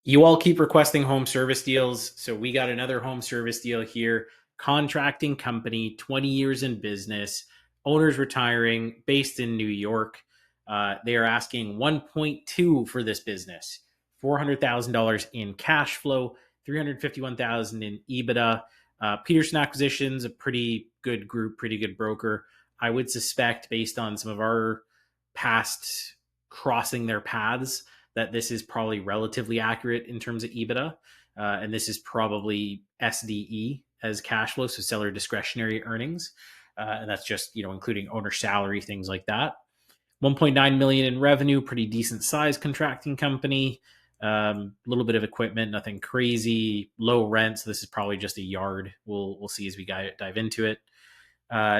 You all keep requesting home service deals, so we got another home service deal here. Contracting company, 20 years in business, owners retiring, based in New York. They are asking 1.2 for this business, $400,000 in cash flow, 351,000 in EBITDA. Peterson Acquisitions, a pretty good group, pretty good broker. I would suspect, based on some of our past crossing their paths, that this is probably relatively accurate in terms of EBITDA. And this is probably SDE as cash flow, so seller discretionary earnings. And that's just, including owner salary, things like that. 1.9 million in revenue, pretty decent size contracting company. A little bit of equipment, nothing crazy. Low rent, so this is probably just a yard. We'll see as we dive into it.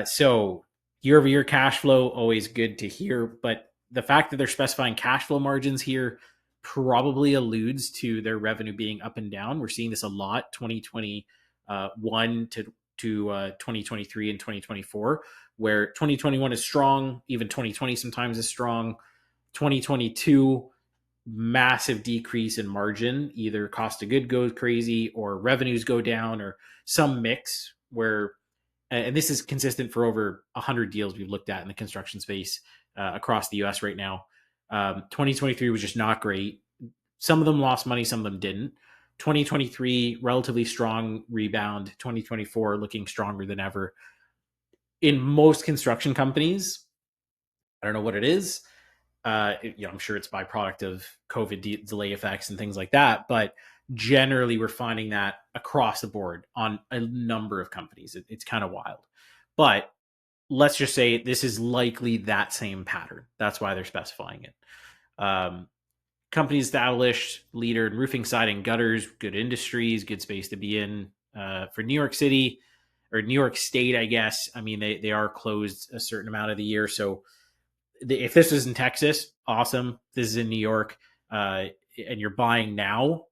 So year over year cash flow, always good to hear. But the fact that they're specifying cash flow margins here probably alludes to their revenue being up and down. We're seeing this a lot, 2021 to 2023 and 2024, where 2021 is strong, even 2020 sometimes is strong. 2022, massive decrease in margin, either cost of good goes crazy or revenues go down or some mix where, and this is consistent for over 100 deals we've looked at in the construction space across the US right now. 2023 was just not great. Some of them lost money, some of them didn't. 2023, relatively strong rebound. 2024, looking stronger than ever. In most construction companies, I don't know what it is. I'm sure it's byproduct of COVID delay effects and things like that. But generally, we're finding that across the board on a number of companies. It's kind of wild. But let's just say this is likely that same pattern. That's why they're specifying it. Company established, leader in roofing, siding, gutters, good industries, good space to be in. For New York City or New York State, I guess. I mean, they are closed a certain amount of the year, so if this is in Texas, awesome. This is in New York, and you're buying now,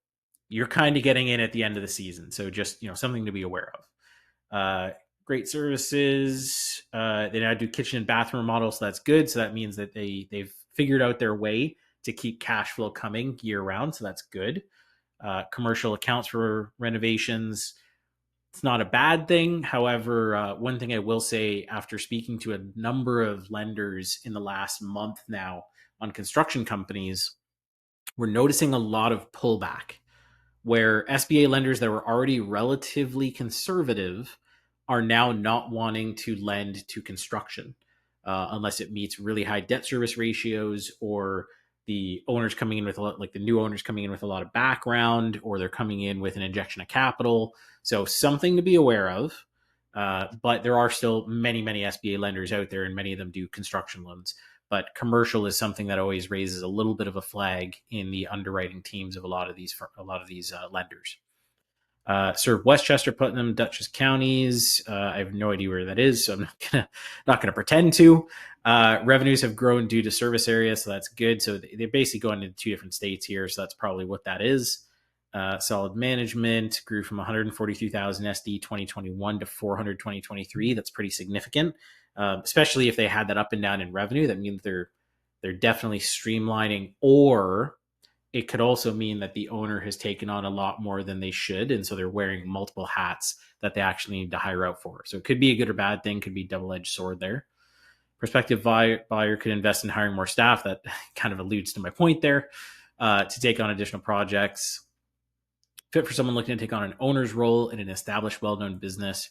you're kind of getting in at the end of the season. So just something to be aware of. Great services. They now do kitchen and bathroom remodels, so that's good. So that means that they've figured out their way to keep cash flow coming year round. So that's good. Commercial accounts for renovations. It's not a bad thing. However, one thing I will say after speaking to a number of lenders in the last month now on construction companies, we're noticing a lot of pullback where SBA lenders that were already relatively conservative are now not wanting to lend to construction unless it meets really high debt service ratios, or the owners coming in with a lot, like the new owners coming in with a lot of background, or they're coming in with an injection of capital. So something to be aware of. But there are still many, many SBA lenders out there, and many of them do construction loans. But commercial is something that always raises a little bit of a flag in the underwriting teams of a lot of these lenders. Serve Westchester, Putnam, Dutchess counties. I have no idea where that is, so I'm not gonna pretend to. Revenues have grown due to service area, so that's good. So they're basically going into two different states here, so that's probably what that is. Solid management grew from 143,000 SD 2021 to 400 2023. That's pretty significant, especially if they had that up and down in revenue. That means they're definitely streamlining, or it could also mean that the owner has taken on a lot more than they should, and so they're wearing multiple hats that they actually need to hire out for. So it could be a good or bad thing, could be double-edged sword there. Prospective buyer could invest in hiring more staff. That kind of alludes to my point there, to take on additional projects. Fit for someone looking to take on an owner's role in an established, well-known business.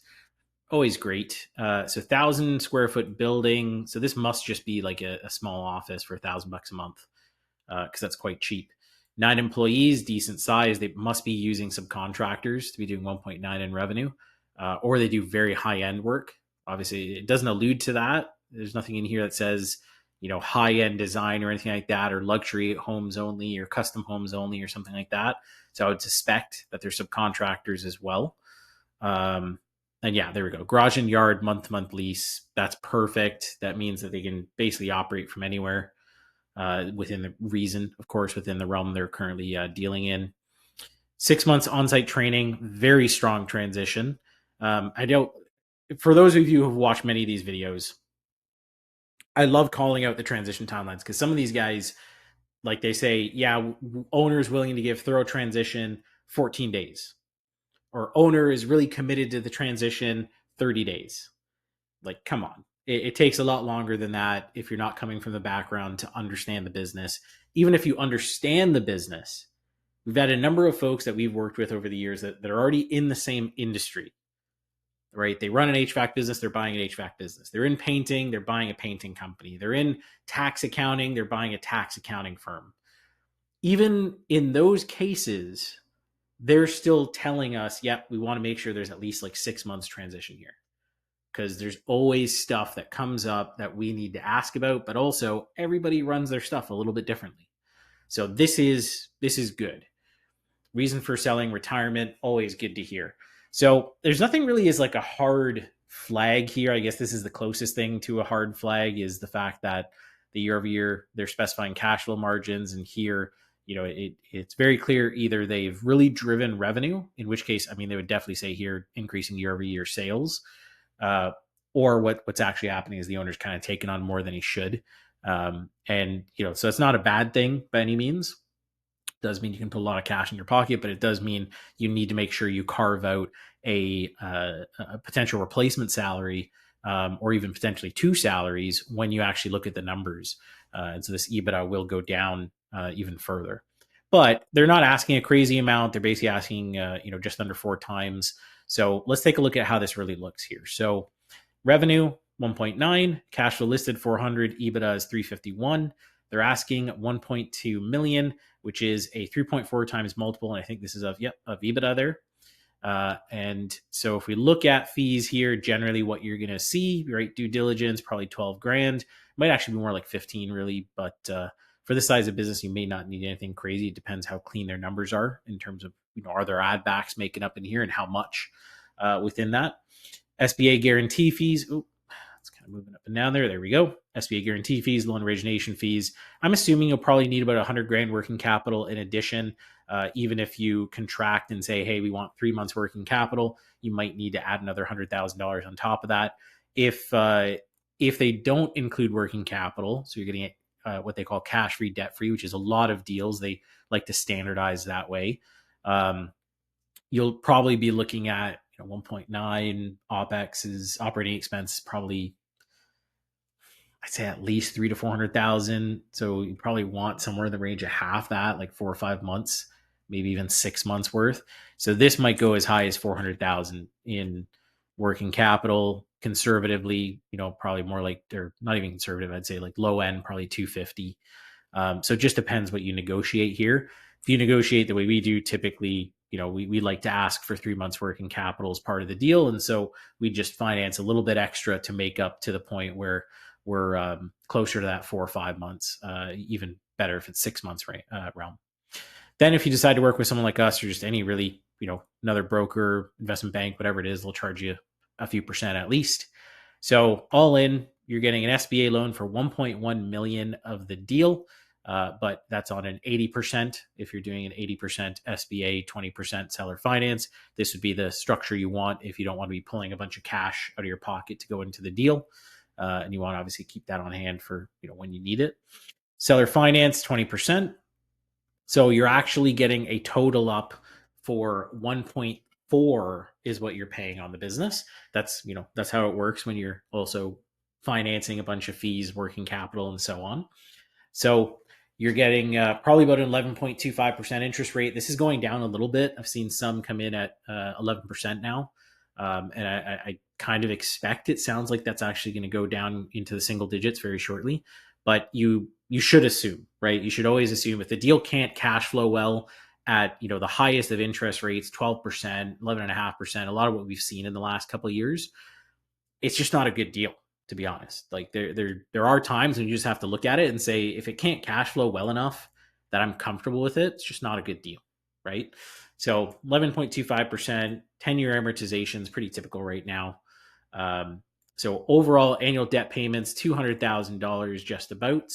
Always great. So 1,000 square foot building. So this must just be like a small office for $1,000 a month, because that's quite cheap. 9 employees, decent size. They must be using subcontractors to be doing 1.9 in revenue, or they do very high end work. Obviously, it doesn't allude to that. There's nothing in here that says, high end design or anything like that, or luxury homes only, or custom homes only, or something like that. So I would suspect that they're subcontractors as well. And yeah, there we go. Garage and yard, month to month lease. That's perfect. That means that they can basically operate from anywhere, within the reason, of course, within the realm they're currently dealing in. 6 months on-site training, very strong transition. I don't. For those of you who have watched many of these videos, I love calling out the transition timelines, because some of these guys, like they say, yeah, owner's willing to give thorough transition 14 days, or owner is really committed to the transition 30 days. Like, come on. It takes a lot longer than that if you're not coming from the background to understand the business. Even if you understand the business, we've had a number of folks that we've worked with over the years that are already in the same industry, right? They run an HVAC business, they're buying an HVAC business. They're in painting, they're buying a painting company. They're in tax accounting, they're buying a tax accounting firm. Even in those cases, they're still telling us, yeah, we want to make sure there's at least like 6 months transition here, because there's always stuff that comes up that we need to ask about, but also everybody runs their stuff a little bit differently. So this is good. Reason for selling, retirement, always good to hear. So there's nothing really is like a hard flag here. I guess this is the closest thing to a hard flag, is the fact that the year over year they're specifying cash flow margins, and here, it's very clear either they've really driven revenue, in which case, I mean, they would definitely say here increasing year over year sales, uh, or what's actually happening is the owner's kind of taken on more than he should, and so it's not a bad thing by any means. Does mean you can put a lot of cash in your pocket, but it does mean you need to make sure you carve out a potential replacement salary, or even potentially two salaries when you actually look at the numbers. And so this EBITDA will go down even further. But they're not asking a crazy amount. They're basically asking, just under 4 times. So let's take a look at how this really looks here. So revenue 1.9, cash flow listed 400, EBITDA is 351. They're asking 1.2 million, which is a 3.4 times multiple, and I think this is of EBITDA there. And so if we look at fees here, generally what you're going to see, right, due diligence, probably 12 grand. It might actually be more like 15 really, but for this size of business, you may not need anything crazy. It depends how clean their numbers are in terms of, are there add backs making up in here and how much within that. SBA guarantee fees. Ooh, it's kind of moving up and down there. There we go. SBA guarantee fees, loan origination fees. I'm assuming you'll probably need about 100 grand working capital in addition. Even if you contract and say, hey, we want 3 months working capital, you might need to add another $100,000 on top of that. If they don't include working capital, so you're getting what they call cash free, debt free, which is a lot of deals they like to standardize that way. You'll probably be looking at 1.9 OPEX is operating expense, probably I'd say at least 300 to 400,000. So you probably want somewhere in the range of half that, like 4 or 5 months, maybe even 6 months worth. So this might go as high as 400,000 in working capital. Conservatively, probably more like, or not even conservative, I'd say like low end, probably 250. So it just depends what you negotiate here. If you negotiate the way we do, typically, we like to ask for 3 months working capital as part of the deal. And so we just finance a little bit extra to make up to the point where we're closer to that 4 or 5 months, even better if it's 6 months realm. Then if you decide to work with someone like us, or just any really, another broker, investment bank, whatever it is, they'll charge you a few percent at least. So all in, you're getting an SBA loan for 1.1 million of the deal. But that's on an 80%. If you're doing an 80% SBA, 20% seller finance, this would be the structure you want if you don't want to be pulling a bunch of cash out of your pocket to go into the deal. And you want to obviously keep that on hand for when you need it. Seller finance, 20%. So you're actually getting a total up for 1.4 is what you're paying on the business. That's that's how it works when you're also financing a bunch of fees, working capital, and so on. So you're getting probably about an 11.25% interest rate. This is going down a little bit. I've seen some come in at 11% now. And I kind of expect, it sounds like that's actually going to go down into the single digits very shortly. But you should assume, right? You should always assume if the deal can't cash flow well at the highest of interest rates, 12%, 11.5%, a lot of what we've seen in the last couple of years, it's just not a good deal, to be honest. Like there are times when you just have to look at it and say, if it can't cash flow well enough that I'm comfortable with it, it's just not a good deal, right? So 11.25%, 10-year amortization is pretty typical right now. So overall annual debt payments, $200,000 just about.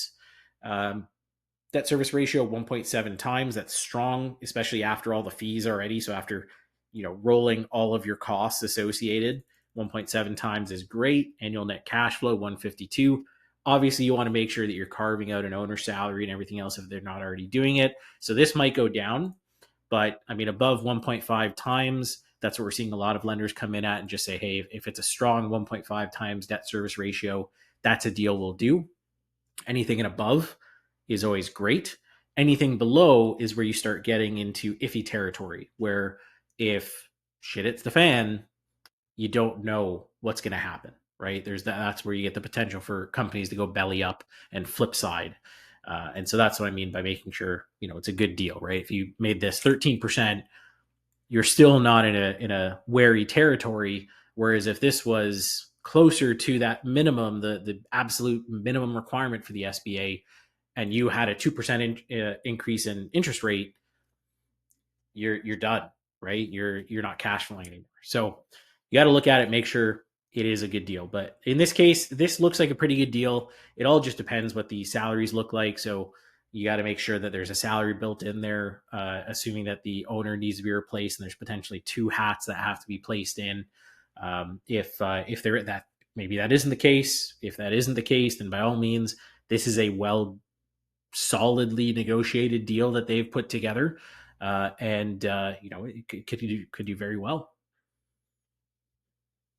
Debt service ratio 1.7 times. That's strong, especially after all the fees already. So after rolling all of your costs associated, 1.7 times is great. Annual net cash flow 152. Obviously, you want to make sure that you're carving out an owner salary and everything else if they're not already doing it. So this might go down, but I mean, above 1.5 times, that's what we're seeing a lot of lenders come in at and just say, hey, if it's a strong 1.5 times debt service ratio, that's a deal we'll do. Anything and above is always great. Anything below is where you start getting into iffy territory, where if shit hits the fan, you don't know what's going to happen, right? That's where you get the potential for companies to go belly up and flip side. And so that's what I mean by making sure, it's a good deal, right? If you made this 13%, you're still not in a wary territory. Whereas if this was closer to that minimum, the absolute minimum requirement for the SBA, and you had a 2% increase in interest rate, you're done, right? You're not cash flowing anymore. So you got to look at it, make sure it is a good deal. But in this case, this looks like a pretty good deal. It all just depends what the salaries look like. So you got to make sure that there's a salary built in there, assuming that the owner needs to be replaced, and there's potentially two hats that have to be placed in. If there that maybe that isn't the case. If that isn't the case, then by all means, this is a solidly negotiated deal that they've put together, and it could do very well.